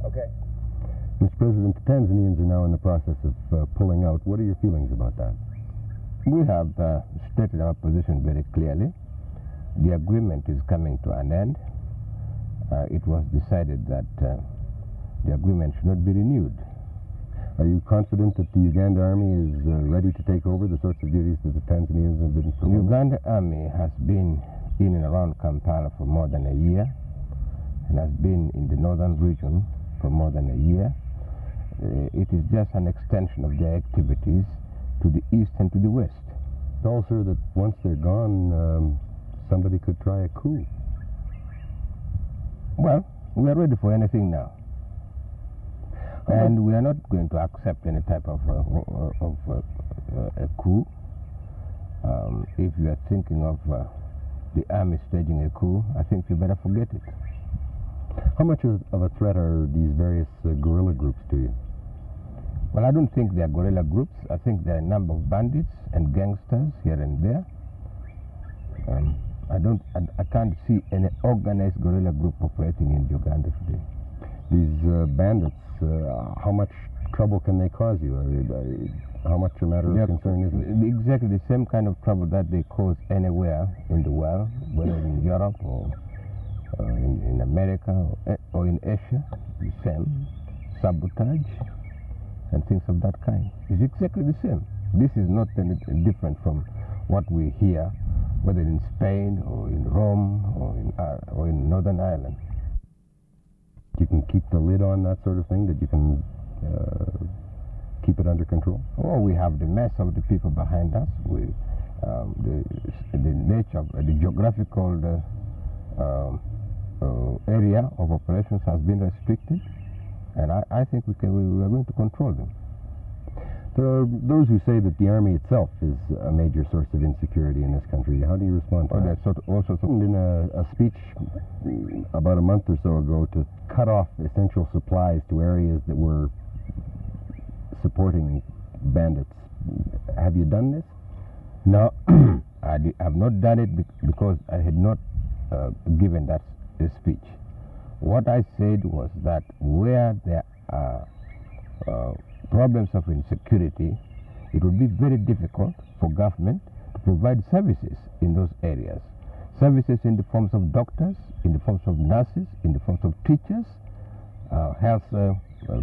Okay. Mr. President, the Tanzanians are now in the process of pulling out. What are your feelings about that? We have stated our position very clearly. The agreement is coming to an end. It was decided that the agreement should not be renewed. Are you confident that the Uganda Army is ready to take over the sorts of duties that the Tanzanians have been performing? The Uganda Army has been in and around Kampala for more than a year and has been in the northern region for more than a year. It is just an extension of their activities to the east and to the west. Also, that once they're gone, somebody could try a coup. Well, we are ready for anything now. And we are not going to accept any type of a coup. If you are thinking of the army staging a coup, I think you better forget it. How much of a threat are these various guerrilla groups to you? Well, I don't think they are guerrilla groups. I think there are a number of bandits and gangsters here and there. I can't see any organized guerrilla group operating in Uganda today. These bandits, how much trouble can they cause you? How much a matter of concern is it? Exactly the same kind of trouble that they cause anywhere in the world, whether in Europe or in America or in Asia. The same sabotage and things of that kind. It's exactly the same. This is not any different from what we hear, whether in Spain or in Rome or in Northern Ireland. You can keep the lid on that sort of thing, that you can keep it under control? Oh, we have the mass of the people behind us. The nature, the geographical area of operations has been restricted, and I think we are going to control them. There are those who say that the army itself is a major source of insecurity in this country. How do you respond to that? In a speech about a month or so ago to cut off essential supplies to areas that were supporting bandits. Have you done this? No, I have not done it because I had not given that speech. What I said was that where there are problems of insecurity, it would be very difficult for government to provide services in those areas. Services in the forms of doctors, in the forms of nurses, in the forms of teachers, health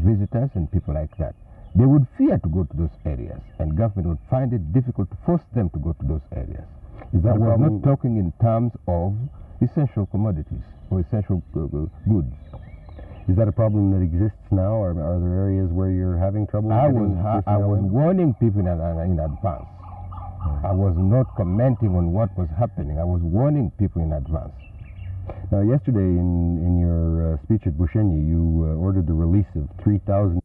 visitors and people like that. They would fear to go to those areas, and government would find it difficult to force them to go to those areas. Is that we're not talking in terms of essential commodities or essential goods. Is that a problem that exists now, or are there areas where you're having trouble? I was warning people in advance. I was not commenting on what was happening. I was warning people in advance. Now, yesterday in your speech at Bushenyi, you ordered the release of 3,000.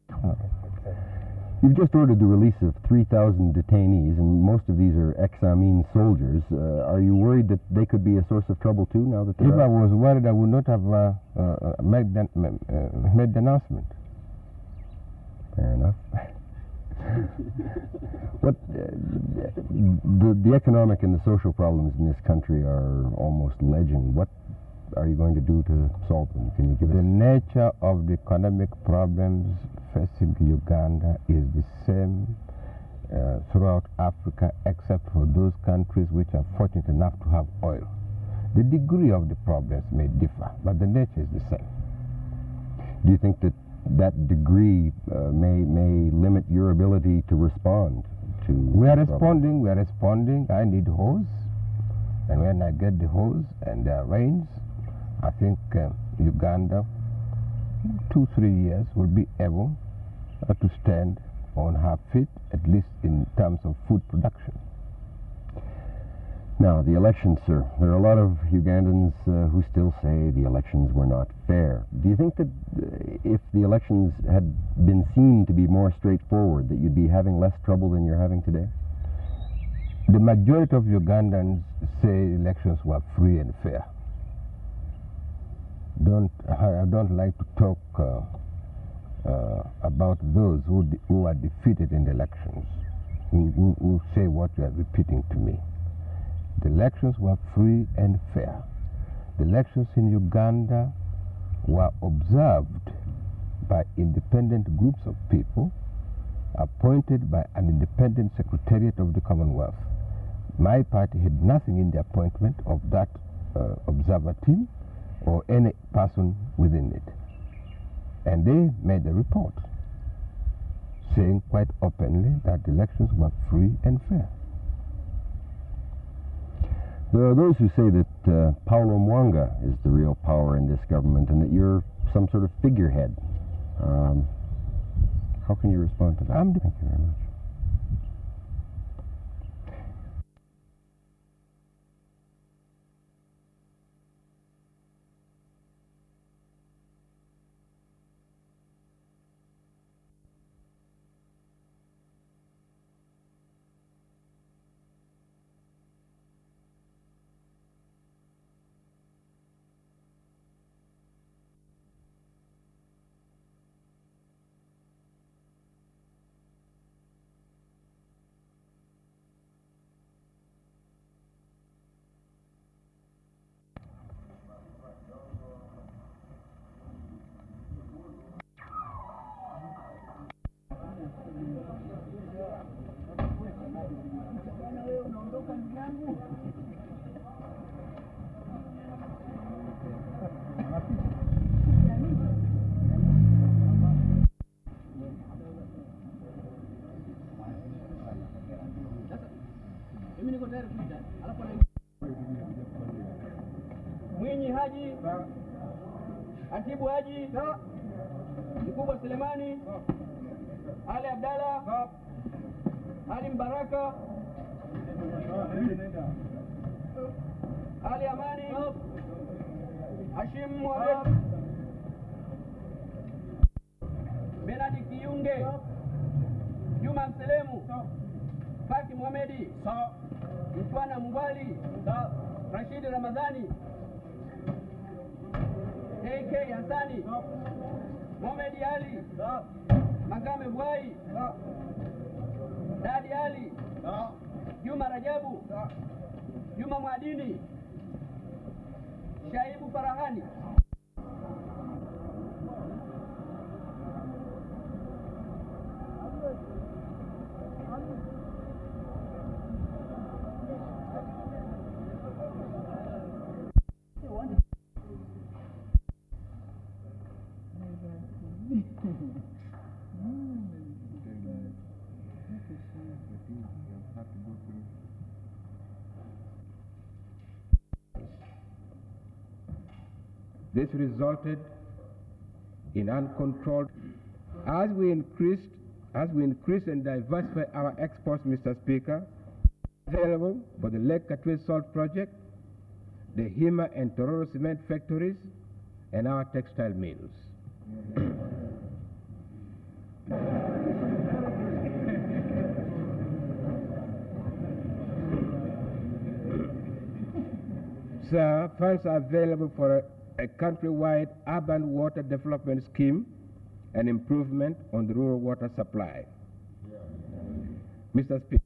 You've just ordered the release of 3,000 detainees, and most of these are ex-Amin soldiers. Are you worried that they could be a source of trouble too, now that they're If I was worried, I would not have made the announcement. Fair enough. What the economic and the social problems in this country are almost legend. What are you going to do to solve them? Can you give us... The nature of the economic problems facing Uganda is the same throughout Africa, except for those countries which are fortunate enough to have oil. The degree of the problems may differ, but the nature is the same. Do you think that that degree may limit your ability to respond to... We are responding. I need hose, and when I get the hose and there are rains, I think Uganda, 2-3 years, will be able to stand on her feet, at least in terms of food production. Now, the elections, sir. There are a lot of Ugandans who still say the elections were not fair. Do you think that if the elections had been seen to be more straightforward, that you'd be having less trouble than you're having today? The majority of Ugandans say elections were free and fair. I don't like to talk about those who are defeated in the elections, who say what you are repeating to me. The elections were free and fair. The elections in Uganda were observed by independent groups of people appointed by an independent secretariat of the Commonwealth. My party had nothing in the appointment of that observer team or any person within it. And they made a report saying quite openly that the elections were free and fair. There are those who say that Paulo Mwanga is the real power in this government and that you're some sort of figurehead. How can you respond to that? Thank you very much. Mwinyi Haji, Atibu Haji, Mkubwa Selemani, Ali Abdalla, Ali Mbaraka, Ali Amani, Hashim Mohamed, Benadi Kiyunge, Juma Mselemu, Faki Mohamedi, Mtwana Mubali, Rashid Ramadhani, AK Hassani, Mohamed Ali, Makame Bwai, Dadi Ali, Juma Rajabu, Juma Mwadini, Shaibu Farahani. This resulted in uncontrolled. As we increase and diversify our exports, Mr. Speaker, available for the Lake Katwe Salt Project, the Hima and Tororo cement factories, and our textile mills. Sir, funds are available for a countrywide urban water development scheme and improvement on the rural water supply. Mr. Speaker.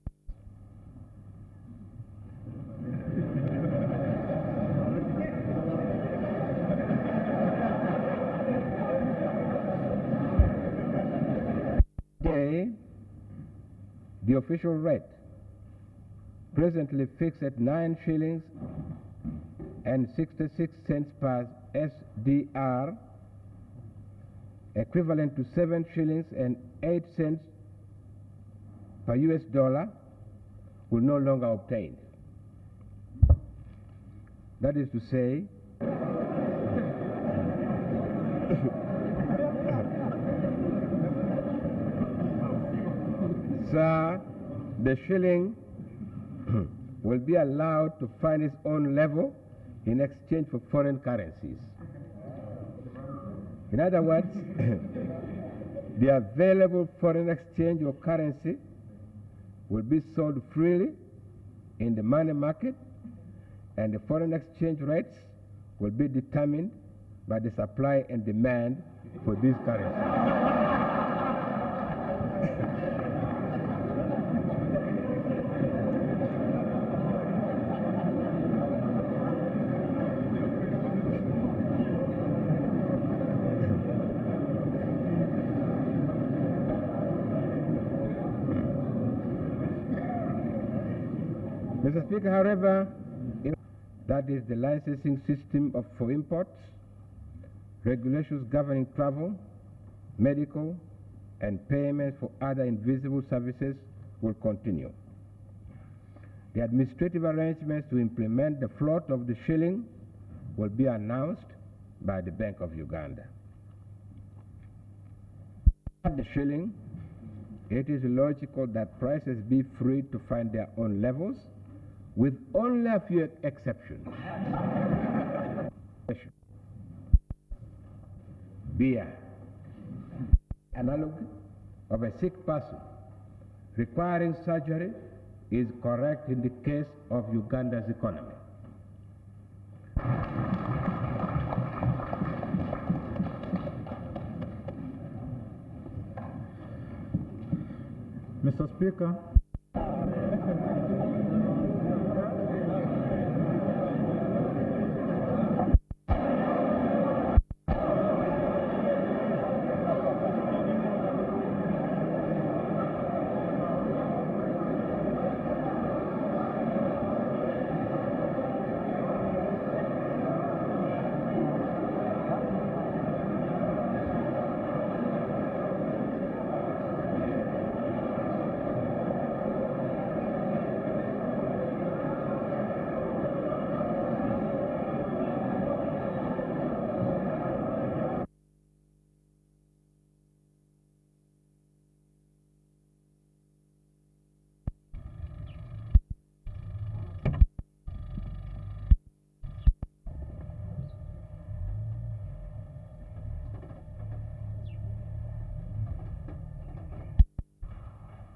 Today, the official rate, presently fixed at 9 shillings and 66 cents per SDR, equivalent to 7 shillings and 8 cents per US dollar, will no longer obtain. That is to say, sir, the shilling will be allowed to find its own level in exchange for foreign currencies. In other words, the available foreign exchange or currency will be sold freely in the money market, and the foreign exchange rates will be determined by the supply and demand for these currencies. Mr. Speaker, however, that is the licensing system for imports, regulations governing travel, medical, and payments for other invisible services will continue. The administrative arrangements to implement the float of the shilling will be announced by the Bank of Uganda. At the shilling, it is logical that prices be free to find their own levels, with only a few exceptions. Beer, analog of a sick person requiring surgery, is correct in the case of Uganda's economy. Mr. Speaker.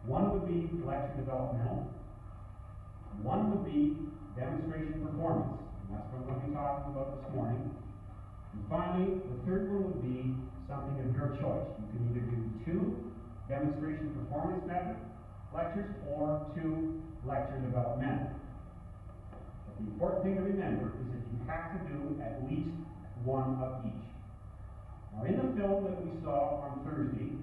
One would be lecture developmental, one would be demonstration performance, and that's what we're going to be talking about this morning. And finally, the third one would be something of your choice. You can either do 2 demonstration performance method lectures or 2 lecture developmental. But the important thing to remember is that you have to do at least 1 of each. Now in the film that we saw on Thursday,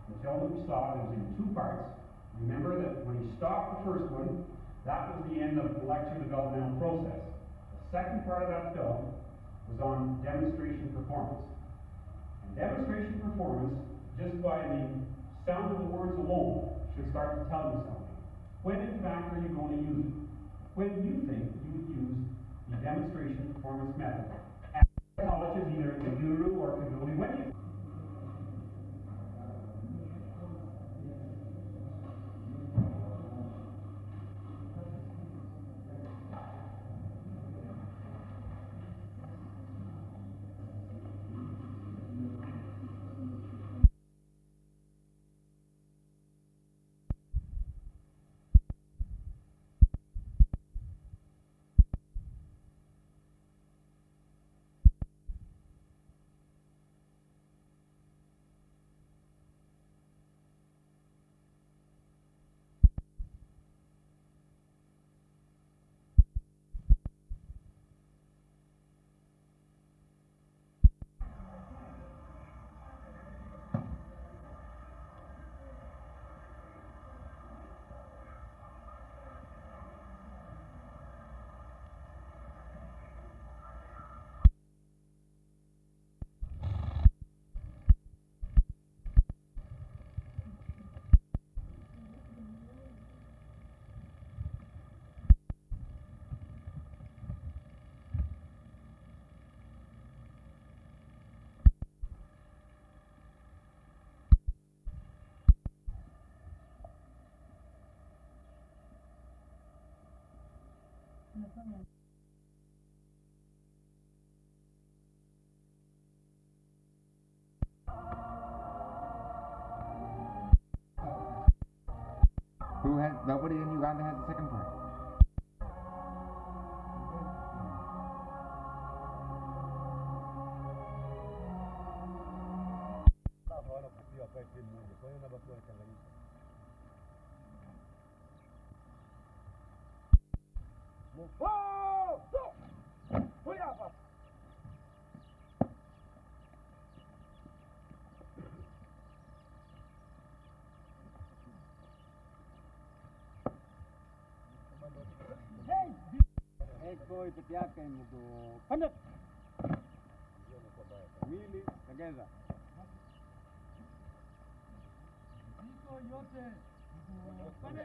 the film that we saw, it was in 2 parts. Remember that when you stopped the first one, that was the end of the lecture developmental process. The second part of that film was on demonstration performance. And demonstration performance, just by the sound of the words alone, should start to tell you something. When in fact are you going to use it? When do you think you would use the demonstration performance method? At colleges, either in Guru or Kaguli, when you Nobody in Uganda has a second part. Eko peke yake mtu panda mili tegeza iko yote panda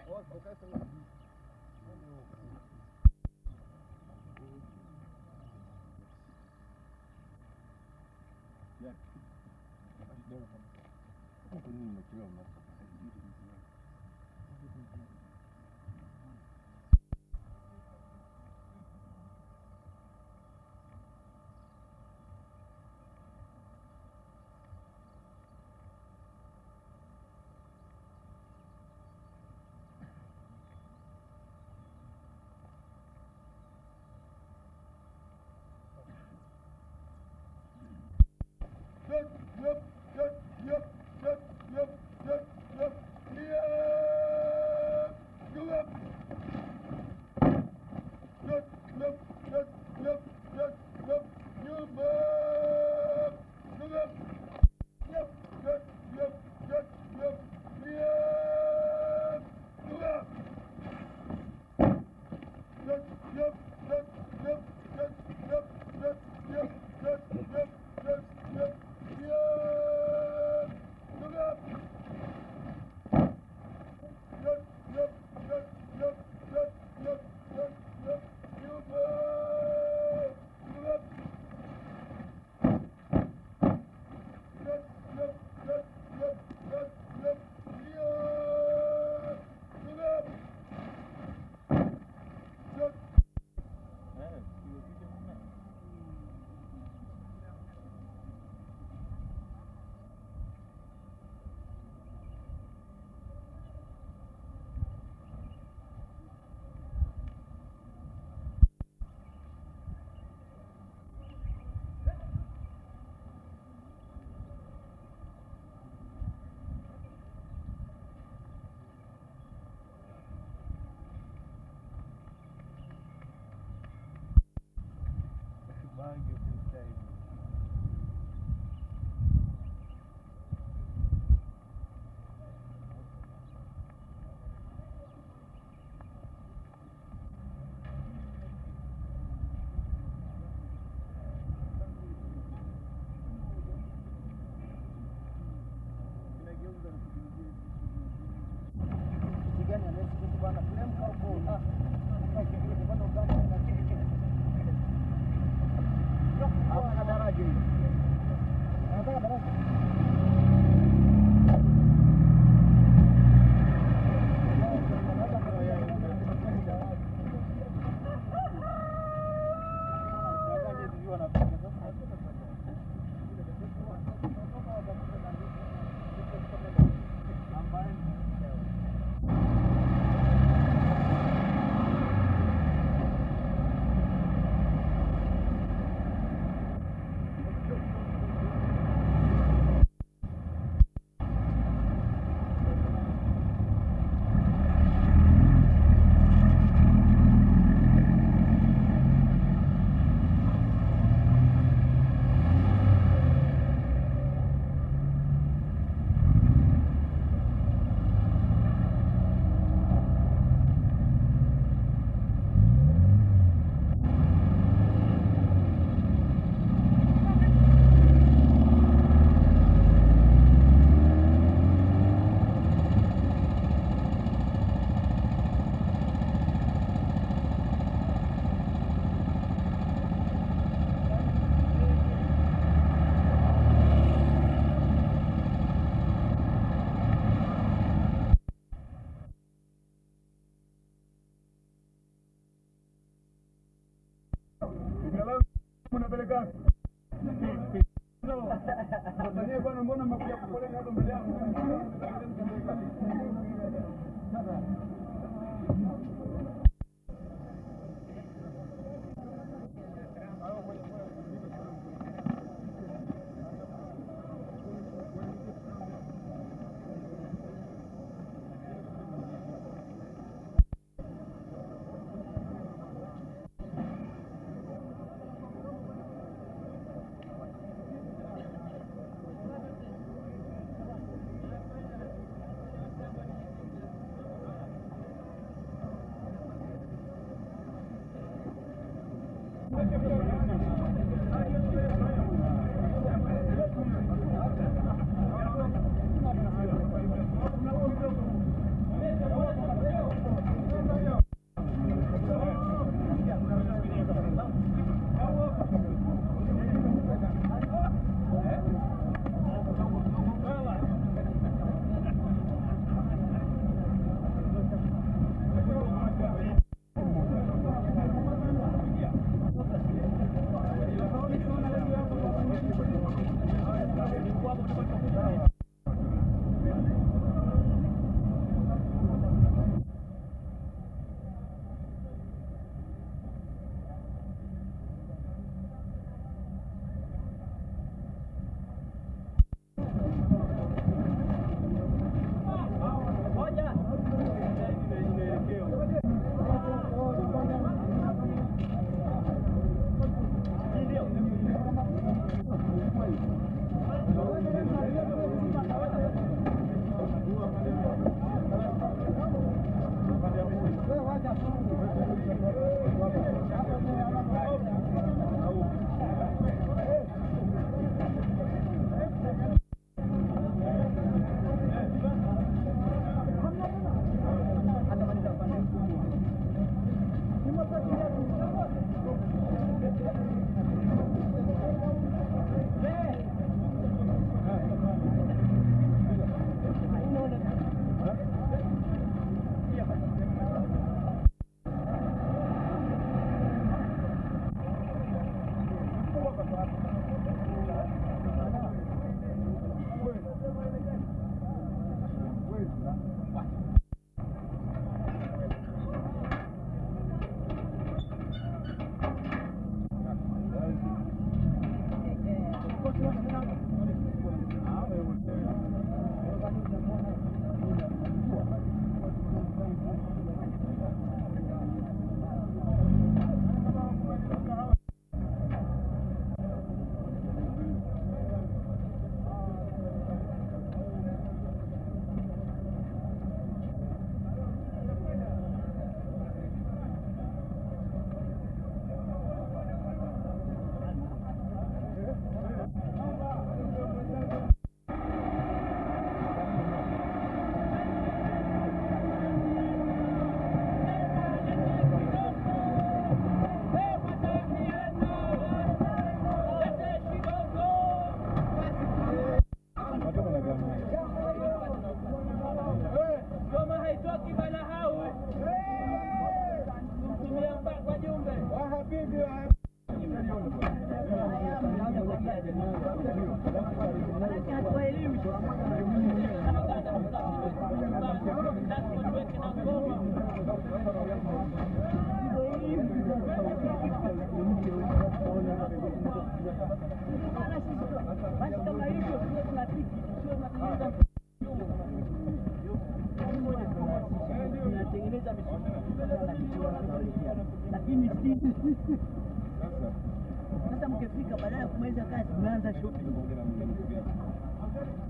Sasa mkifika baada ya kumaliza kazi mnaanza shopping.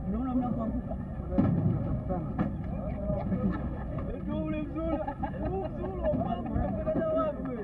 Unaona mnapoanguka. Ndio ule mzuri. Mzuri wa mambo unakwenda wapi?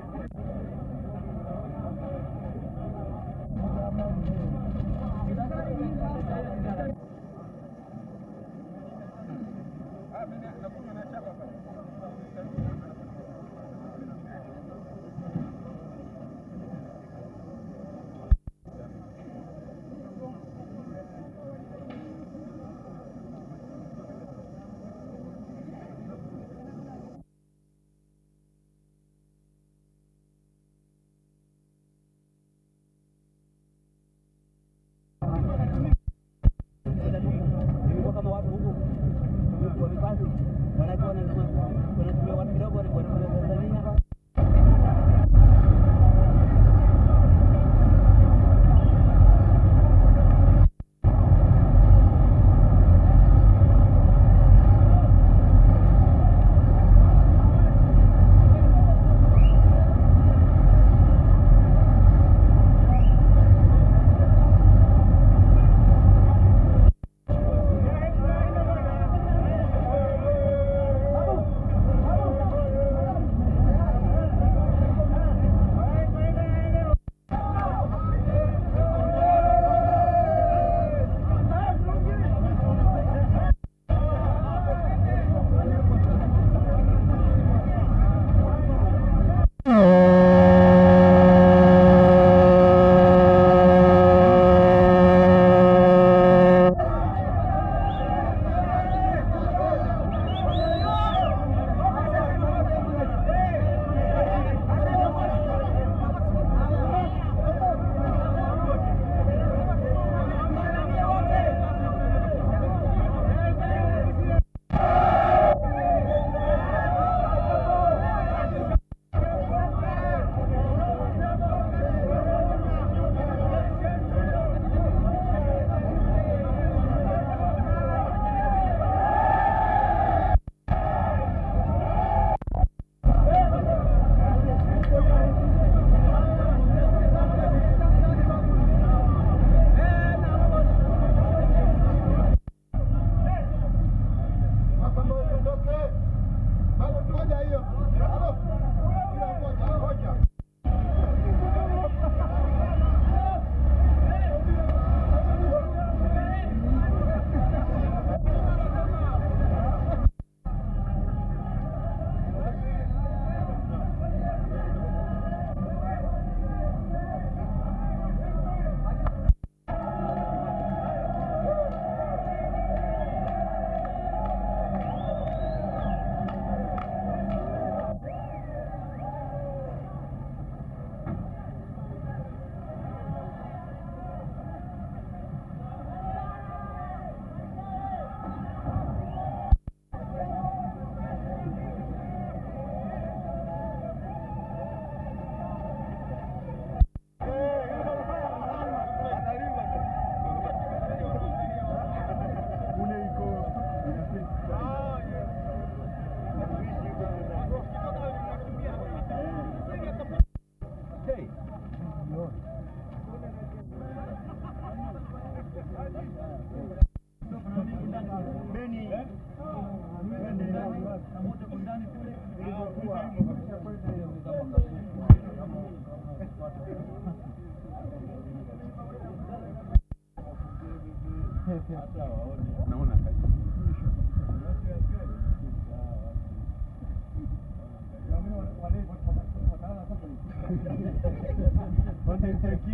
wamepata, maanake wanatumia watu kidogo wanatumia Tanzania.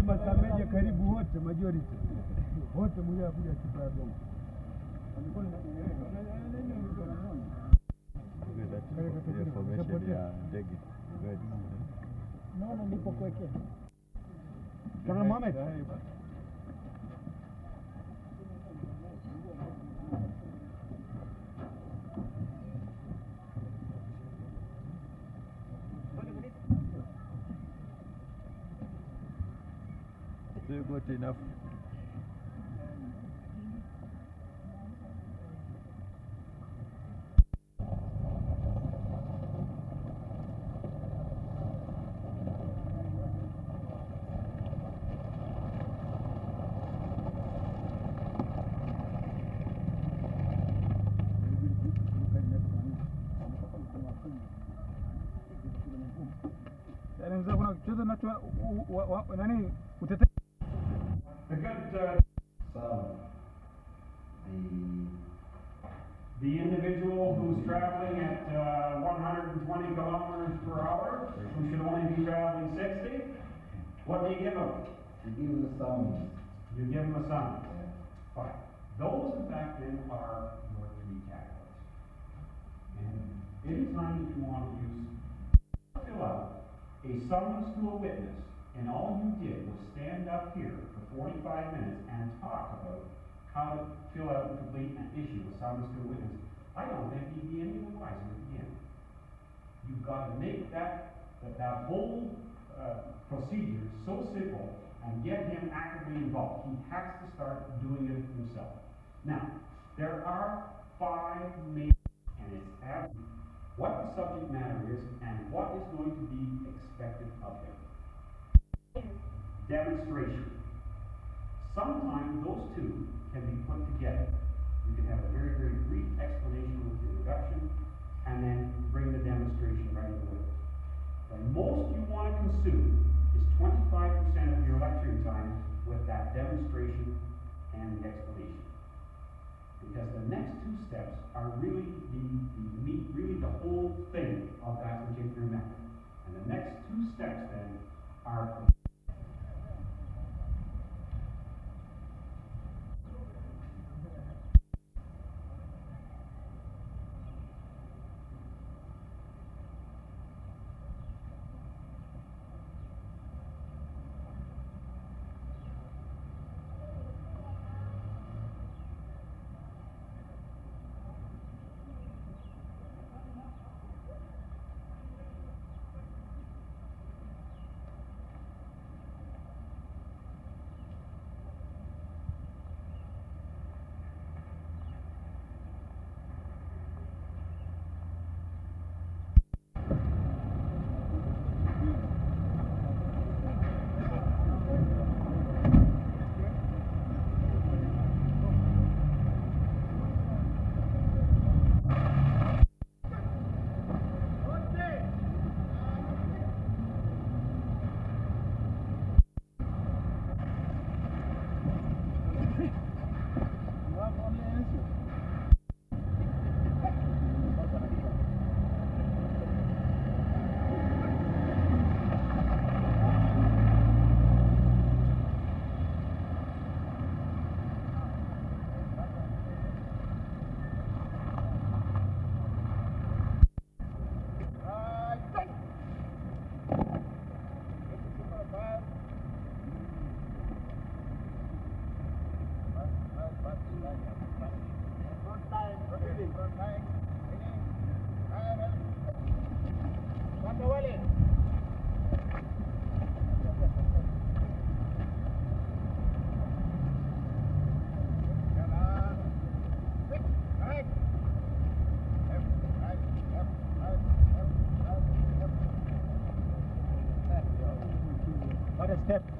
Masameja karibu wote majority wote mmoja kuja kipago naona ndipo kweke Bwana Mohamed got enough. kuna kitu nacho nani utete The individual who's traveling at 120 kilometers per hour, who should only be traveling 60, what do you give him? You give him a summons. You give him a summons. Fine. Those, in fact, then are your three categories. And anytime that you want to fill out a summons to a witness, and all you did was stand up here for 45 minutes and talk about how to fill out and complete and issue a summons to a witness, I don't think he'd be any the wiser at the end. You've got to make that whole procedure so simple and get him actively involved. He has to start doing it himself. Now, there are 5 main, and it's what the subject matter is and what is going to be expected of him. Demonstration. Sometimes those two can be put together. You can have a very, very brief explanation with the introduction and then bring the demonstration right away. The most you want to consume is 25% of your lecturing time with that demonstration and the explanation. Because the next 2 steps are really the whole thing of that particular method. And the next 2 steps then are What a step.